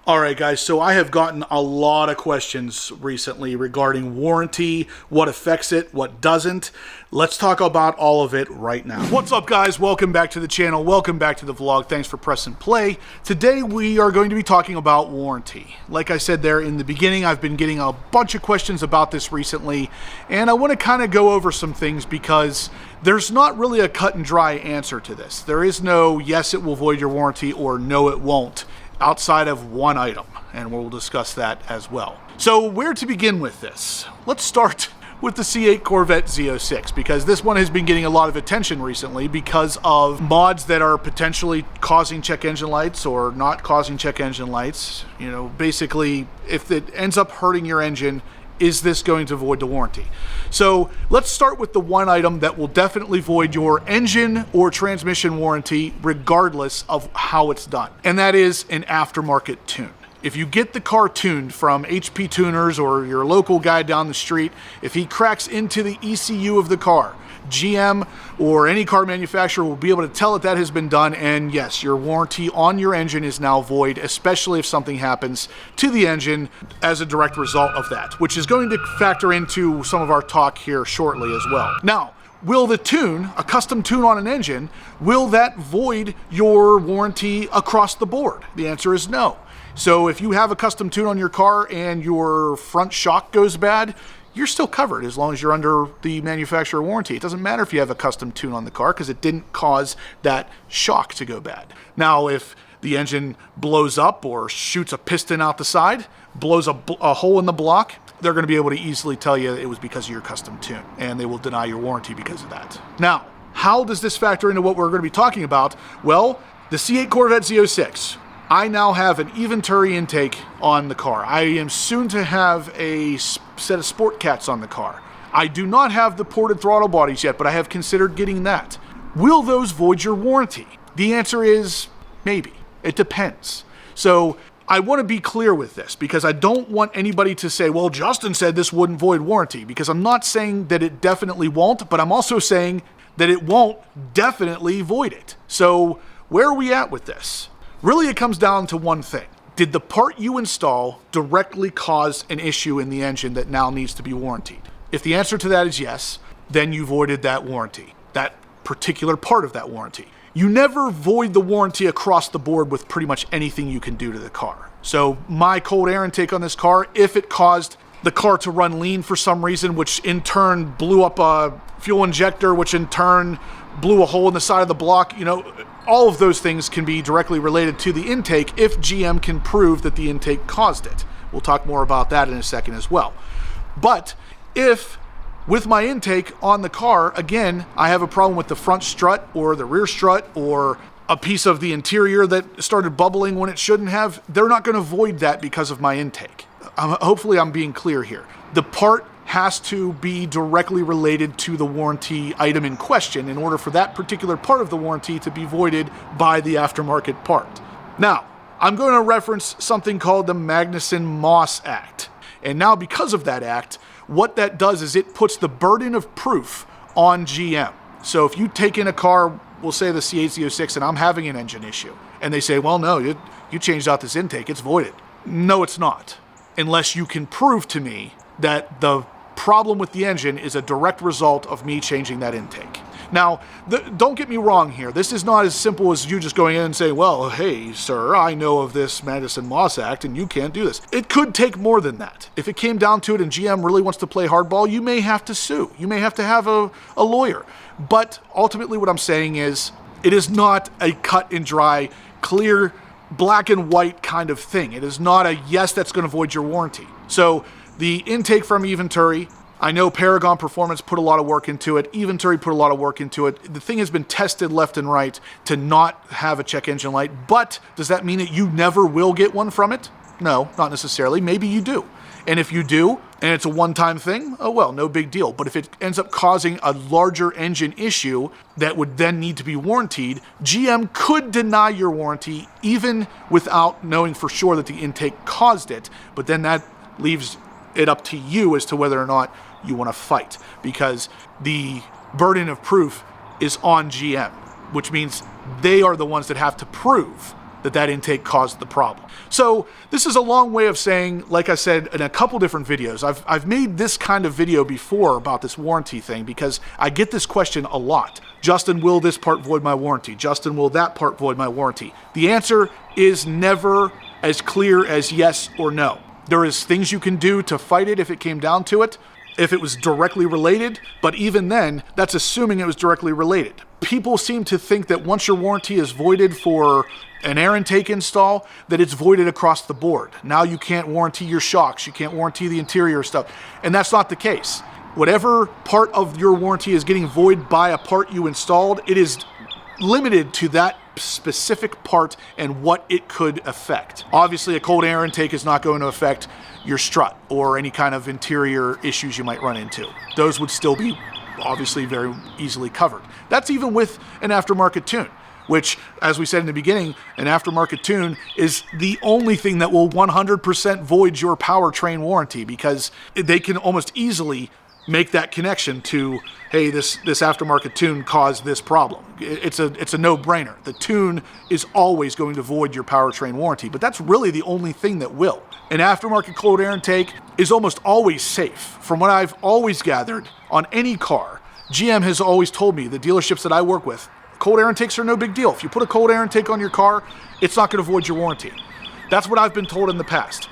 All right, guys, so I have gotten a lot of questions recently regarding warranty, what affects it, what doesn't. Let's talk about all of it right now. What's up, guys? Welcome back to the channel. Welcome back to the vlog. Thanks for pressing play. Today, we are going to be talking about warranty. Like I said there in the beginning, I've been getting a bunch of questions about this recently, and I want to kind of go over some things because there's not really a cut and dry answer to this. There is no yes, it will void your warranty or no, it won't, outside of one item, and we'll discuss that as well. So where to begin with this? Let's start with the C8 Corvette Z06, because this one has been getting a lot of attention recently because of mods that are potentially causing check engine lights or not causing check engine lights. You know, basically, if it ends up hurting your engine, is this going to void the warranty? So let's start with the one item that will definitely void your engine or transmission warranty regardless of how it's done, and that is an aftermarket tune. If you get the car tuned from HP Tuners or your local guy down the street, if he cracks into the ECU of the car, GM or any car manufacturer will be able to tell that has been done, and yes, your warranty on your engine is now void, especially if something happens to the engine as a direct result of that, which is going to factor into some of our talk here shortly as well. Now, will the tune, a custom tune on an engine, will that void your warranty across the board? The answer is no. So if you have a custom tune on your car and your front shock goes bad, you're still covered as long as you're under the manufacturer warranty. It doesn't matter if you have a custom tune on the car because it didn't cause that shock to go bad. Now, if the engine blows up or shoots a piston out the side, blows a hole in the block, they're going to be able to easily tell you it was because of your custom tune, and they will deny your warranty because of that. Now, how does this factor into what we're going to be talking about? Well, the C8 Corvette Z06. I now have an Venturi intake on the car. I am soon to have a set of Sport Cats on the car. I do not have the ported throttle bodies yet, but I have considered getting that. Will those void your warranty? The answer is maybe. It depends. So I want to be clear with this because I don't want anybody to say, well, Justin said this wouldn't void warranty, because I'm not saying that it definitely won't, but I'm also saying that it won't definitely void it. So where are we at with this? Really, it comes down to one thing. Did the part you install directly cause an issue in the engine that now needs to be warrantied? If the answer to that is yes, then you voided that warranty, that particular part of that warranty. You never void the warranty across the board with pretty much anything you can do to the car. So my cold air intake on this car, if it caused the car to run lean for some reason, which in turn blew up a fuel injector, which in turn blew a hole in the side of the block, you know, all of those things can be directly related to the intake if GM can prove that the intake caused it. We'll talk more about that in a second as well. But if with my intake on the car, again, I have a problem with the front strut or the rear strut or a piece of the interior that started bubbling when it shouldn't have, they're not going to void that because of my intake. Hopefully I'm being clear here. The part has to be directly related to the warranty item in question in order for that particular part of the warranty to be voided by the aftermarket part. Now, I'm going to reference something called the Magnuson-Moss Act. And now because of that act, what that does is it puts the burden of proof on GM. So if you take in a car, we'll say the C8 Z06, and I'm having an engine issue, and they say, well, no, you changed out this intake, it's voided. No, it's not, unless you can prove to me that the problem with the engine is a direct result of me changing that intake. Now, don't get me wrong here. This is not as simple as you just going in and saying, well, hey, sir, I know of this Magnuson-Moss Act and you can't do this. It could take more than that. If it came down to it and GM really wants to play hardball, you may have to sue. You may have to have a lawyer. But ultimately what I'm saying is it is not a cut and dry, clear, black and white kind of thing. It is not a yes, that's going to void your warranty. So the intake from Venturi, I know Paragon Performance put a lot of work into it. Venturi put a lot of work into it. The thing has been tested left and right to not have a check engine light, but does that mean that you never will get one from it? No, not necessarily. Maybe you do. And if you do, and it's a one-time thing, oh well, no big deal. But if it ends up causing a larger engine issue that would then need to be warrantied, GM could deny your warranty even without knowing for sure that the intake caused it. But then that leaves it up to you as to whether or not you want to fight, because the burden of proof is on GM, which means they are the ones that have to prove that intake caused the problem. So this is a long way of saying, like I said in a couple different videos, I've made this kind of video before about this warranty thing because I get this question a lot. Justin, will this part void my warranty? Justin, will that part void my warranty? The answer is never as clear as yes or no. There is things you can do to fight it if it came down to it, if it was directly related, but even then, that's assuming it was directly related. People seem to think that once your warranty is voided for an air intake install, that it's voided across the board. Now you can't warranty your shocks, you can't warranty the interior stuff, and that's not the case. Whatever part of your warranty is getting void by a part you installed, it is limited to that specific part and what it could affect. Obviously, a cold air intake is not going to affect your strut or any kind of interior issues you might run into. Those would still be obviously very easily covered. That's even with an aftermarket tune, which, as we said in the beginning, an aftermarket tune is the only thing that will 100% void your powertrain warranty, because they can almost easily make that connection to, hey, this aftermarket tune caused this problem. It's a no-brainer. The tune is always going to void your powertrain warranty, but that's really the only thing that will. An aftermarket cold air intake is almost always safe. From what I've always gathered on any car, GM has always told me, the dealerships that I work with, cold air intakes are no big deal. If you put a cold air intake on your car, it's not going to void your warranty. That's what I've been told in the past.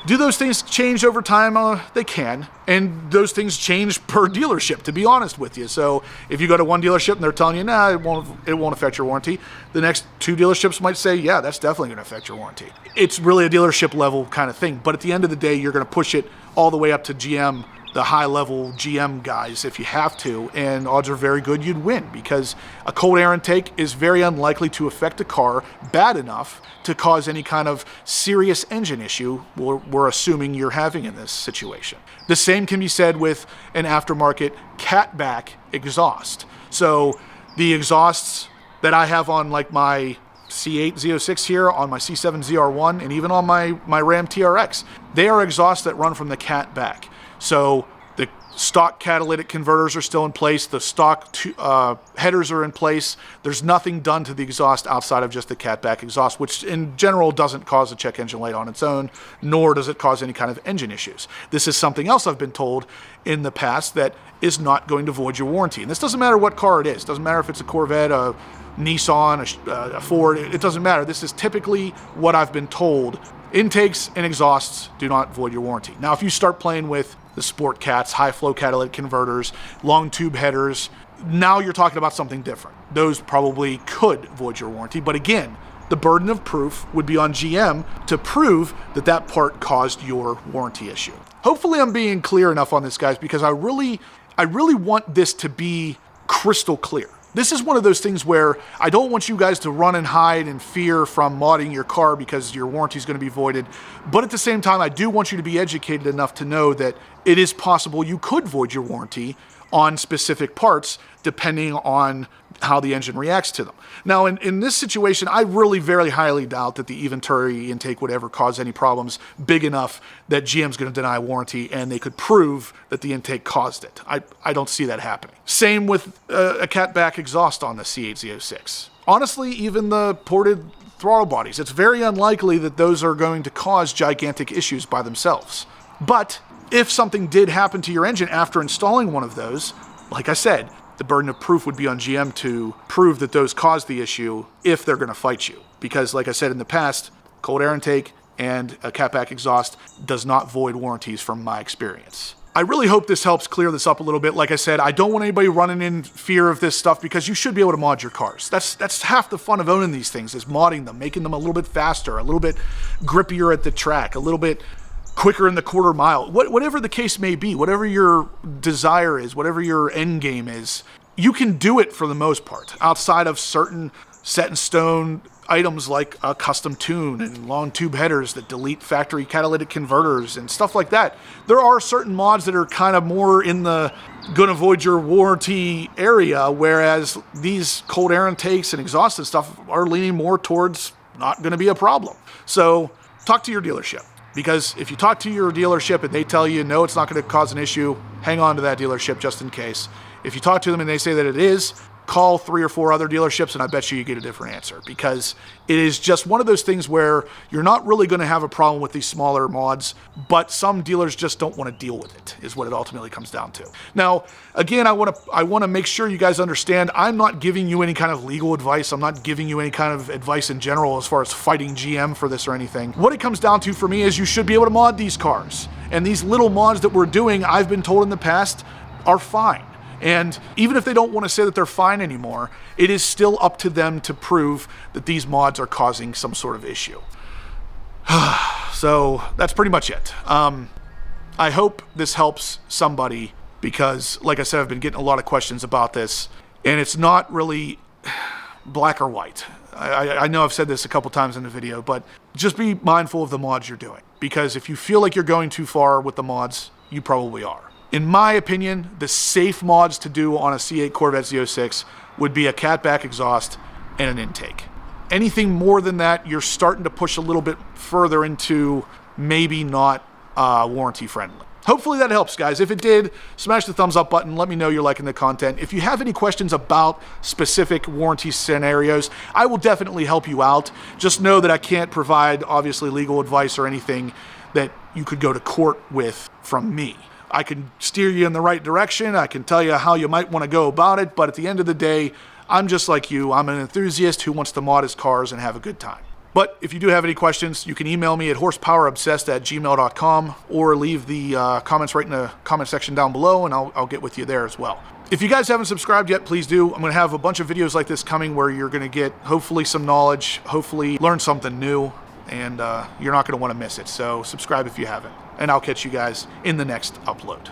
Do those things change over time? They can, and those things change per dealership, to be honest with you. So if you go to one dealership and they're telling you, nah, it won't affect your warranty, the next two dealerships might say, yeah, that's definitely going to affect your warranty. It's really a dealership level kind of thing, but at the end of the day, you're going to push it all the way up to GM, the high-level GM guys, if you have to, and odds are very good you'd win, because a cold air intake is very unlikely to affect a car bad enough to cause any kind of serious engine issue we're assuming you're having in this situation. The same can be said with an aftermarket catback exhaust. So the exhausts that I have on like my C8 Z06 here, on my C7 ZR1, and even on my Ram TRX, they are exhausts that run from the cat back. So the stock catalytic converters are still in place, the stock headers are in place. There's nothing done to the exhaust outside of just the catback exhaust, which in general doesn't cause a check engine light on its own, nor does it cause any kind of engine issues. This is something else I've been told in the past that is not going to void your warranty. And this doesn't matter what car it is. It doesn't matter if it's a Corvette, a Nissan, a Ford. It doesn't matter. This is typically what I've been told. Intakes and exhausts do not void your warranty. Now, if you start playing with the sport cats, high flow catalytic converters, long tube headers, now you're talking about something different. Those probably could void your warranty, but again, the burden of proof would be on GM to prove that that part caused your warranty issue. Hopefully I'm being clear enough on this, guys, because I really want this to be crystal clear. This is one of those things where I don't want you guys to run and hide in fear from modding your car because your warranty is going to be voided. But at the same time, I do want you to be educated enough to know that it is possible you could void your warranty on specific parts depending on how the engine reacts to them. Now, in this situation, I really very highly doubt that the Venturi intake would ever cause any problems big enough that GM's going to deny warranty and they could prove that the intake caused it. I don't see that happening. Same with a catback exhaust on the C8 Z06. Honestly, even the ported throttle bodies, it's very unlikely that those are going to cause gigantic issues by themselves. But if something did happen to your engine after installing one of those, like I said, the burden of proof would be on GM to prove that those caused the issue if they're going to fight you. Because like I said in the past, cold air intake and a catback exhaust does not void warranties from my experience. I really hope this helps clear this up a little bit. Like I said, I don't want anybody running in fear of this stuff because you should be able to mod your cars. That's half the fun of owning these things, is modding them, making them a little bit faster, a little bit grippier at the track, a little bit quicker in the quarter mile, whatever the case may be, whatever your desire is, whatever your end game is, you can do it for the most part, outside of certain set in stone items like a custom tune and long tube headers that delete factory catalytic converters and stuff like that. There are certain mods that are kind of more in the gonna void your warranty area, whereas these cold air intakes and exhaust and stuff are leaning more towards not gonna be a problem. So talk to your dealership. Because if you talk to your dealership and they tell you, no, it's not going to cause an issue, hang on to that dealership just in case. If you talk to them and they say that it is, call 3 or 4 other dealerships and I bet you get a different answer, because it is just one of those things where you're not really going to have a problem with these smaller mods, but some dealers just don't want to deal with it, is what it ultimately comes down to. Now, again, I want to make sure you guys understand, I'm not giving you any kind of legal advice. I'm not giving you any kind of advice in general as far as fighting GM for this or anything. What it comes down to for me is you should be able to mod these cars. And these little mods that we're doing, I've been told in the past, are fine. And even if they don't want to say that they're fine anymore, it is still up to them to prove that these mods are causing some sort of issue. So that's pretty much it. I hope this helps somebody, because like I said, I've been getting a lot of questions about this, and it's not really black or white. I know I've said this a couple times in the video, but just be mindful of the mods you're doing, because if you feel like you're going too far with the mods, you probably are. In my opinion, the safe mods to do on a C8 Corvette Z06 would be a catback exhaust and an intake. Anything more than that, you're starting to push a little bit further into maybe not warranty friendly. Hopefully that helps, guys. If it did, smash the thumbs up button. Let me know you're liking the content. If you have any questions about specific warranty scenarios, I will definitely help you out. Just know that I can't provide, obviously, legal advice or anything that you could go to court with from me. I can steer you in the right direction. I can tell you how you might want to go about it. But at the end of the day, I'm just like you. I'm an enthusiast who wants to mod his cars and have a good time. But if you do have any questions, you can email me at horsepowerobsessed@gmail.com or leave the comments right in the comment section down below, and I'll get with you there as well. If you guys haven't subscribed yet, please do. I'm going to have a bunch of videos like this coming where you're going to get hopefully some knowledge, hopefully learn something new, and you're not going to want to miss it. So subscribe if you haven't, and I'll catch you guys in the next upload.